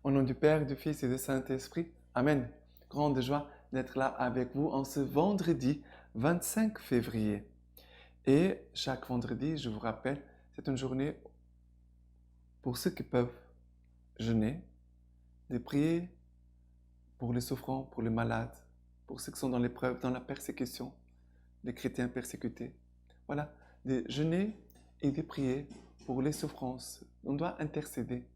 Au nom du Père, du Fils et du Saint-Esprit. Amen. Grande joie d'être là avec vous en ce vendredi 25 février. Et chaque vendredi, je vous rappelle, c'est une journée pour ceux qui peuvent jeûner, de prier pour les souffrants, pour les malades, pour ceux qui sont dans l'épreuve, dans la persécution, les chrétiens persécutés. Voilà, de jeûner et de prier pour les souffrances. On doit intercéder.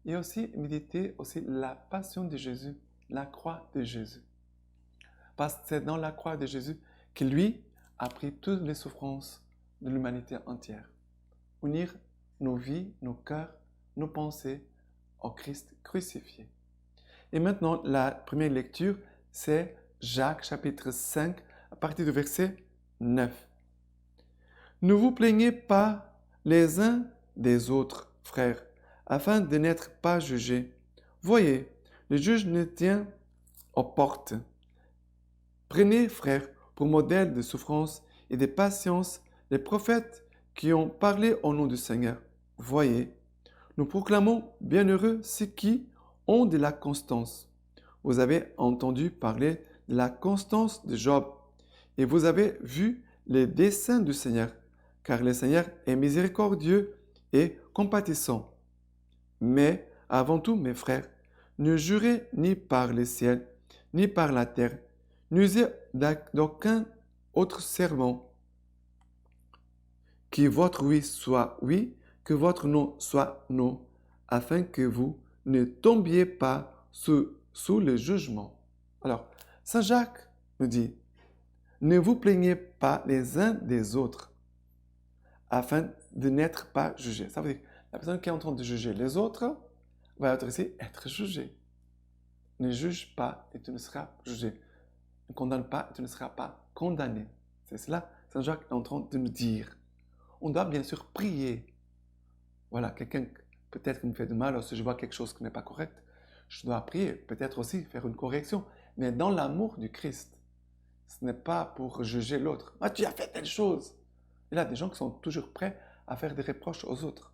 Et aussi méditer aussi la passion de Jésus, la croix de Jésus. Parce que c'est dans la croix de Jésus que lui a pris toutes les souffrances de l'humanité entière. Unir nos vies, nos cœurs, nos pensées au Christ crucifié. Et maintenant, la première lecture, c'est Jacques chapitre 5, à partir du verset 9. Ne vous plaignez pas les uns des autres, frères, afin de n'être pas jugés. Voyez, le juge ne tient aux portes. Prenez, frères, pour modèle de souffrance et de patience les prophètes qui ont parlé au nom du Seigneur. Voyez, nous proclamons bienheureux ceux qui ont de la constance. Vous avez entendu parler de la constance de Job, et vous avez vu les desseins du Seigneur, car le Seigneur est miséricordieux et compatissant. Mais avant tout, mes frères, ne jurez ni par le ciel, ni par la terre, n'usez d'aucun autre serment. Que votre oui soit oui, que votre non soit non, afin que vous ne tombiez pas sous le jugement. Alors, Saint Jacques nous dit, ne vous plaignez pas les uns des autres, afin de n'être pas jugés. Ça veut dire, la personne qui est en train de juger les autres va être jugée. Ne juge pas et tu ne seras jugé. Ne condamne pas et tu ne seras pas condamné. C'est cela Saint Jacques est en train de nous dire. On doit bien sûr prier. Voilà, quelqu'un peut-être qui me fait du mal, ou si je vois quelque chose qui n'est pas correct, je dois prier, peut-être aussi faire une correction, mais dans l'amour du Christ. Ce n'est pas pour juger l'autre. Ah, tu as fait telle chose. Il y a des gens qui sont toujours prêts à faire des reproches aux autres,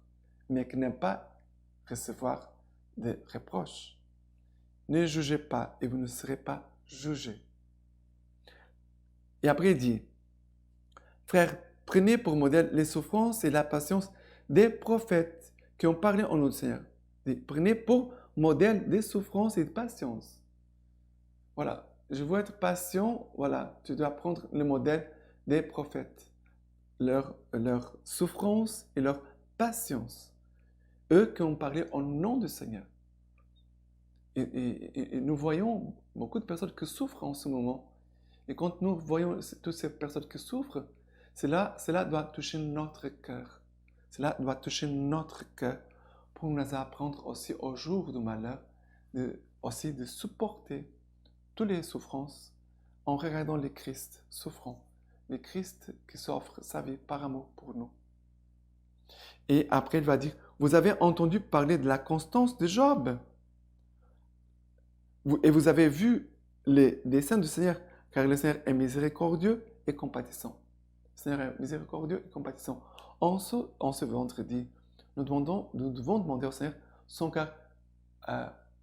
mais qui n'aiment pas recevoir des reproches. Ne jugez pas et vous ne serez pas jugés. Et après il dit, frères, prenez pour modèle les souffrances et la patience des prophètes qui ont parlé au nom du Seigneur. Prenez pour modèle des souffrances et de patience. Voilà, je veux être patient, voilà, tu dois prendre le modèle des prophètes. Leur souffrance et leur patience. Eux qui ont parlé au nom du Seigneur. Et nous voyons beaucoup de personnes qui souffrent en ce moment. Et quand nous voyons toutes ces personnes qui souffrent, cela doit toucher notre cœur. Cela doit toucher notre cœur pour nous apprendre aussi au jour du malheur, aussi de supporter toutes les souffrances en regardant le Christ souffrant. Le Christ qui s'offre sa vie par amour pour nous. Et après, il va dire, vous avez entendu parler de la constance de Job. Et vous avez vu les desseins du Seigneur, car le Seigneur est miséricordieux et compatissant. Le Seigneur est miséricordieux et compatissant. En ce vendredi, nous devons demander au Seigneur son cœur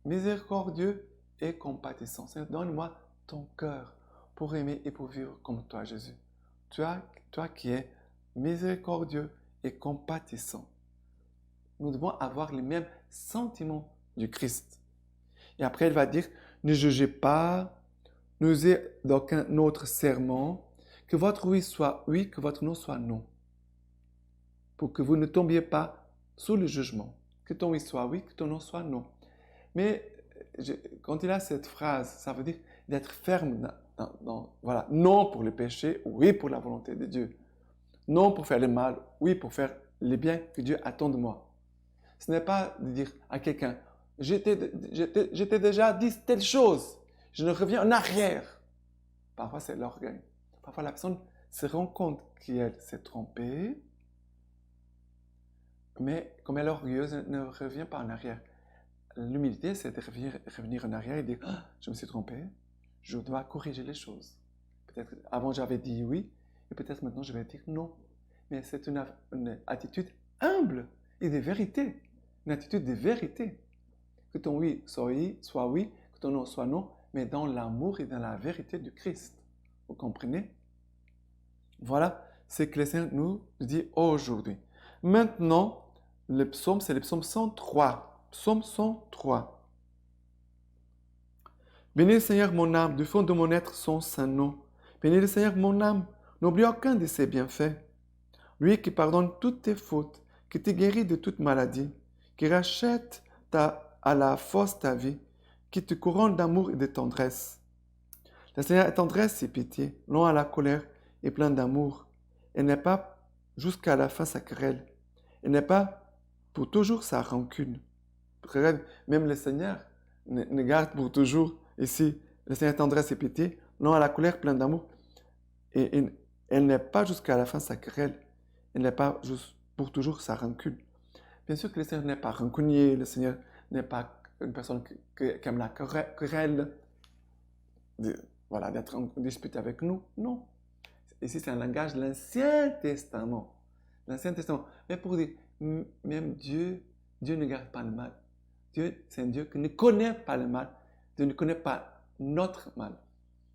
miséricordieux et compatissant. Seigneur, donne-moi ton cœur pour aimer et pour vivre comme toi, Jésus. Toi qui es miséricordieux et compatissant. Nous devons avoir les mêmes sentiments du Christ. Et après, il va dire, ne jugez pas, n'usez d'aucun autre serment, que votre oui soit oui, que votre non soit non. Pour que vous ne tombiez pas sous le jugement. Que ton oui soit oui, que ton non soit non. Mais quand il a cette phrase, ça veut dire d'être ferme voilà, non pour le péché, oui pour la volonté de Dieu. Non pour faire le mal, oui pour faire le bien que Dieu attend de moi. Ce n'est pas de dire à quelqu'un, je t'ai déjà dit telle chose, je ne reviens en arrière. Parfois c'est l'orgueil. Parfois la personne se rend compte qu'elle s'est trompée, mais comme elle est orgueilleuse, elle ne revient pas en arrière. L'humilité, c'est de revenir en arrière et dire je me suis trompé, je dois corriger les choses. Peut-être avant j'avais dit oui, et peut-être maintenant je vais dire non. Mais c'est une attitude humble et de vérité. Une attitude de vérité. Que ton oui soit oui, que ton non soit non, mais dans l'amour et dans la vérité du Christ. Vous comprenez? Voilà ce que le Seigneur nous dit aujourd'hui. Maintenant, le psaume, c'est le psaume 103. Psaume 103. Bénis le Seigneur mon âme, du fond de mon être son saint nom. Bénis le Seigneur mon âme, n'oublie aucun de ses bienfaits. Lui qui pardonne toutes tes fautes, qui te guérit de toute maladie, qui rachète à la force ta vie, qui te couronne d'amour et de tendresse. Le Seigneur est tendresse et pitié, long à la colère et plein d'amour. Elle n'est pas jusqu'à la fin sa querelle. Elle n'est pas pour toujours sa rancune. Regarde, même le Seigneur ne garde pour toujours ici. Le Seigneur est tendresse et pitié, long à la colère, plein d'amour. Et elle n'est pas jusqu'à la fin sa querelle. Elle n'est pas juste pour toujours sa rancune. Bien sûr que le Seigneur n'est pas rancunier, le Seigneur n'est pas une personne qui aime la querelle, d'être en dispute avec nous. Non. Ici, c'est un langage de l'Ancien Testament. L'Ancien Testament. Mais pour dire, même Dieu ne garde pas le mal. Dieu, c'est un Dieu qui ne connaît pas le mal. Dieu ne connaît pas notre mal.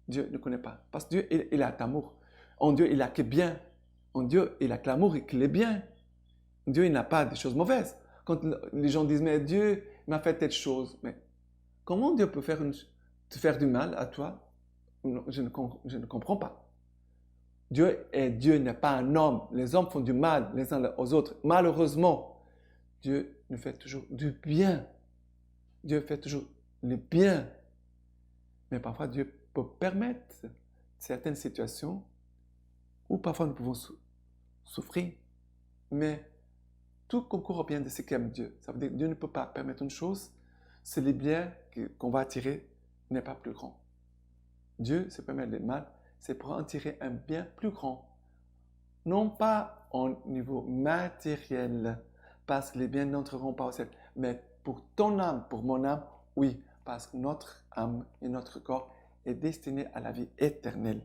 Dieu ne connaît pas. Parce que Dieu, il a l'amour. En Dieu, il a que bien. En Dieu, il a que l'amour et qu'il est bien. Dieu, il n'a pas de choses mauvaises. Quand les gens disent, mais Dieu m'a fait telle chose. Mais comment Dieu peut te faire du mal à toi? Je ne comprends pas. Dieu n'est pas un homme. Les hommes font du mal les uns aux autres. Malheureusement, Dieu nous fait toujours du bien. Dieu fait toujours le bien. Mais parfois, Dieu peut permettre certaines situations où parfois nous pouvons souffrir. Mais tout concourt au bien de ce qu'aime Dieu. Ça veut dire que Dieu ne peut pas permettre une chose si le bien qu'on va attirer n'est pas plus grand. Dieu se permet le mal, c'est pour en tirer un bien plus grand. Non pas au niveau matériel, parce que les biens n'entreront pas au ciel, mais pour ton âme, pour mon âme, oui, parce que notre âme et notre corps est destiné à la vie éternelle.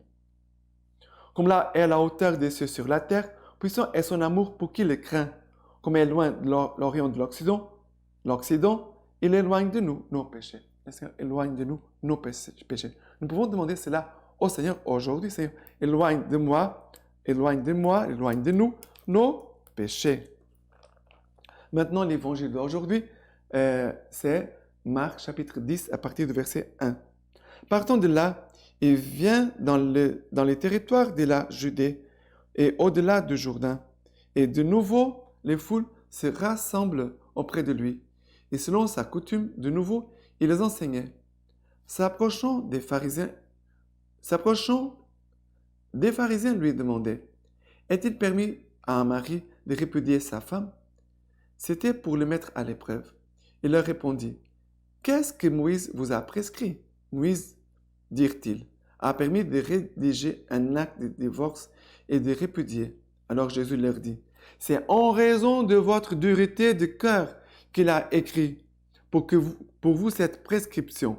Comme là est la hauteur des cieux sur la terre, puissant est son amour pour qui le craint. Comme est loin de l'Orient de l'Occident, il éloigne de nous nos péchés. Le Seigneur éloigne de nous nos péchés. Nous pouvons demander cela au Seigneur aujourd'hui. Seigneur, éloigne de moi, éloigne de nous nos péchés. Maintenant, l'évangile d'aujourd'hui, c'est Marc chapitre 10 à partir du verset 1. Partant de là, il vient dans les territoires de la Judée et au-delà du Jourdain. Et de nouveau, les foules se rassemblent auprès de lui. Et selon sa coutume, de nouveau, il les enseignait. S'approchant des pharisiens lui demandaient, est-il permis à un mari de répudier sa femme? C'était pour le mettre à l'épreuve. Il leur répondit, qu'est-ce que Moïse vous a prescrit? Moïse, dirent-ils, a permis de rédiger un acte de divorce et de répudier. Alors Jésus leur dit, c'est en raison de votre dureté de cœur qu'il a écrit pour vous cette prescription.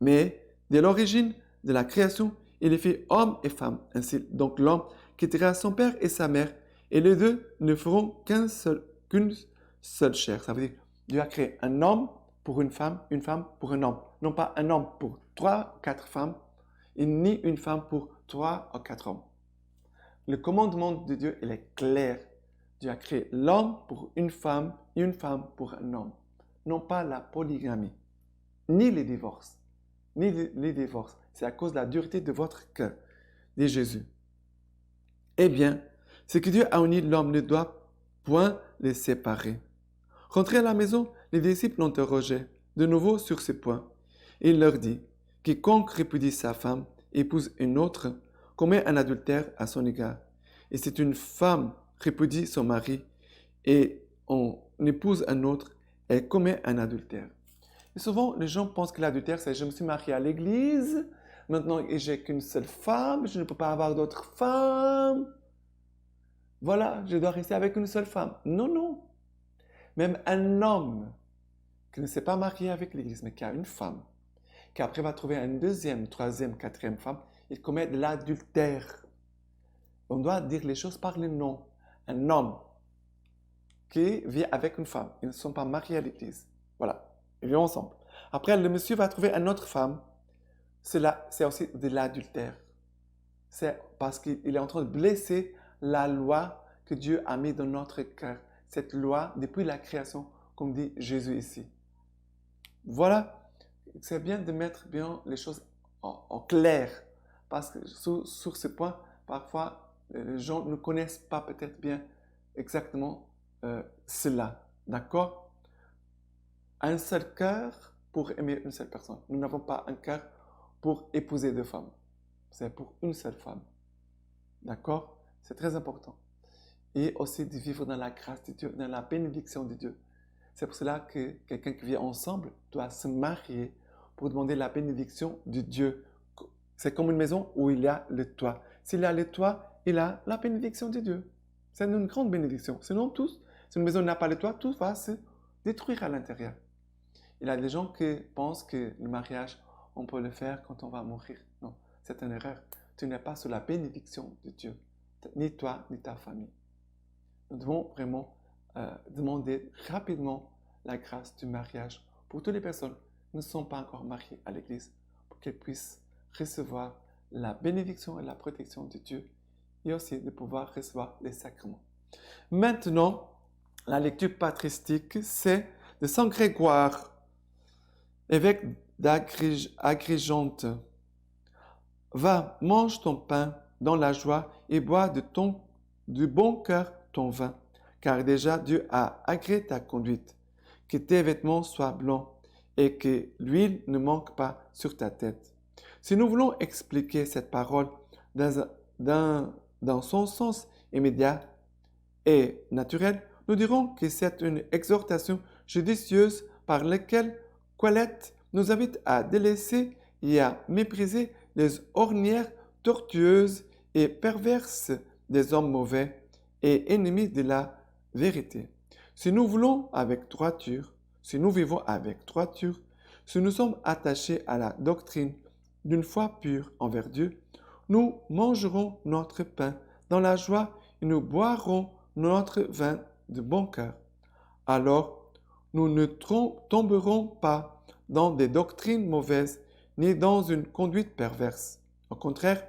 Mais dès l'origine de la création, il les fait homme et femme. Ainsi, donc l'homme quittera son père et sa mère, et les deux ne feront qu'une seule chair. Ça veut dire, Dieu a créé un homme pour une femme pour un homme. Non pas un homme pour 3, 4 femmes, et ni une femme pour 3 ou 4 hommes. Le commandement de Dieu, il est clair. Dieu a créé l'homme pour une femme et une femme pour un homme. Non pas la polygamie, ni les divorces. C'est à cause de la dureté de votre cœur, dit Jésus. Eh bien, ce que Dieu a uni, l'homme ne doit point les séparer. Rentrés à la maison, les disciples l'interrogeaient de nouveau sur ce point. Il leur dit, quiconque répudie sa femme, épouse une autre, commet un adultère à son égard. Et si une femme répudie son mari et on épouse un autre, elle commet un adultère. Et souvent, les gens pensent que l'adultère, c'est je me suis marié à l'église, maintenant j'ai qu'une seule femme, je ne peux pas avoir d'autres femmes. Voilà, je dois rester avec une seule femme. Non, non. Même un homme qui ne s'est pas marié avec l'église, mais qui a une femme, qui après va trouver une deuxième, troisième, quatrième femme, il commet de l'adultère. On doit dire les choses par le nom. Un homme qui vit avec une femme, ils ne sont pas mariés à l'église. Voilà. Ils vivent ensemble. Après, le monsieur va trouver une autre femme. Cela, c'est aussi de l'adultère. C'est parce qu'il est en train de blesser la loi que Dieu a mise dans notre cœur. Cette loi depuis la création, comme dit Jésus ici. Voilà, c'est bien de mettre bien les choses en clair. Parce que sur ce point, parfois, les gens ne connaissent pas peut-être bien exactement cela. D'accord? Un seul cœur pour aimer une seule personne. Nous n'avons pas un cœur pour épouser deux femmes. C'est pour une seule femme. D'accord? C'est très important. Et aussi de vivre dans la grâce de Dieu, dans la bénédiction de Dieu. C'est pour cela que quelqu'un qui vit ensemble doit se marier pour demander la bénédiction de Dieu. C'est comme une maison où il y a le toit. S'il y a le toit, il a la bénédiction de Dieu. C'est une grande bénédiction. Sinon, si une maison n'a pas le toit, tout va se détruire à l'intérieur. Il y a des gens qui pensent que le mariage, on peut le faire quand on va mourir. Non, c'est une erreur. Tu n'es pas sous la bénédiction de Dieu, ni toi, ni ta famille. Nous devons vraiment demander rapidement la grâce du mariage pour toutes les personnes qui ne sont pas encore mariées à l'Église, pour qu'elles puissent recevoir la bénédiction et la protection de Dieu et aussi de pouvoir recevoir les sacrements. Maintenant, la lecture patristique, c'est de Saint Grégoire, évêque d'Agrigente. Va, mange ton pain dans la joie et bois du bon cœur ton vin, car déjà Dieu a agréé ta conduite. Que tes vêtements soient blancs et que l'huile ne manque pas sur ta tête. Si nous voulons expliquer cette parole dans son sens immédiat et naturel, nous dirons que c'est une exhortation judicieuse par laquelle Colette nous invite à délaisser et à mépriser les ornières tortueuses et perverses des hommes mauvais et ennemis de la vérité. Si nous vivons avec droiture, si nous sommes attachés à la doctrine d'une foi pure envers Dieu, nous mangerons notre pain dans la joie et nous boirons notre vin de bon cœur. Alors, nous ne tomberons pas dans des doctrines mauvaises ni dans une conduite perverse. Au contraire,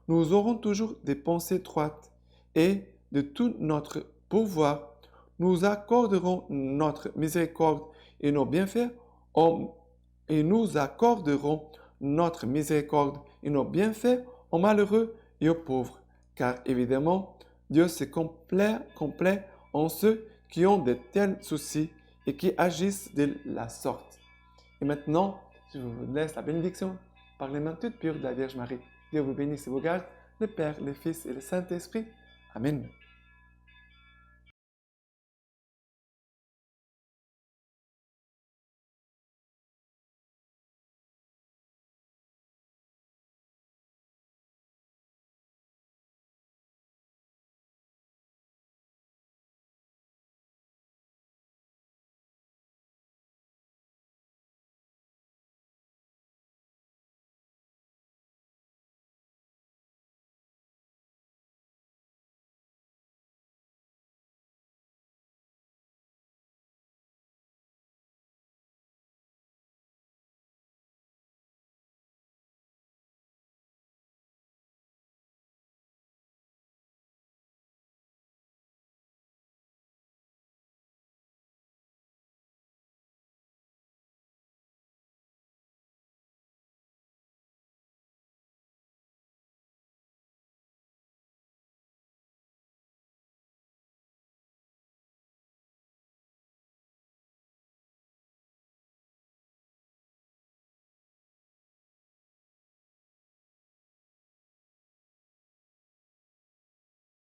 nous aurons toujours des pensées droites et de tout notre pouvoir, nous accorderons notre miséricorde et nos bienfaits aux malheureux et aux pauvres. Car évidemment, Dieu se complaît en ceux qui ont de tels soucis et qui agissent de la sorte. Et maintenant, je vous laisse la bénédiction par les mains toutes pures de la Vierge Marie. Dieu vous bénisse et vous garde, le Père, le Fils et le Saint-Esprit. Amen.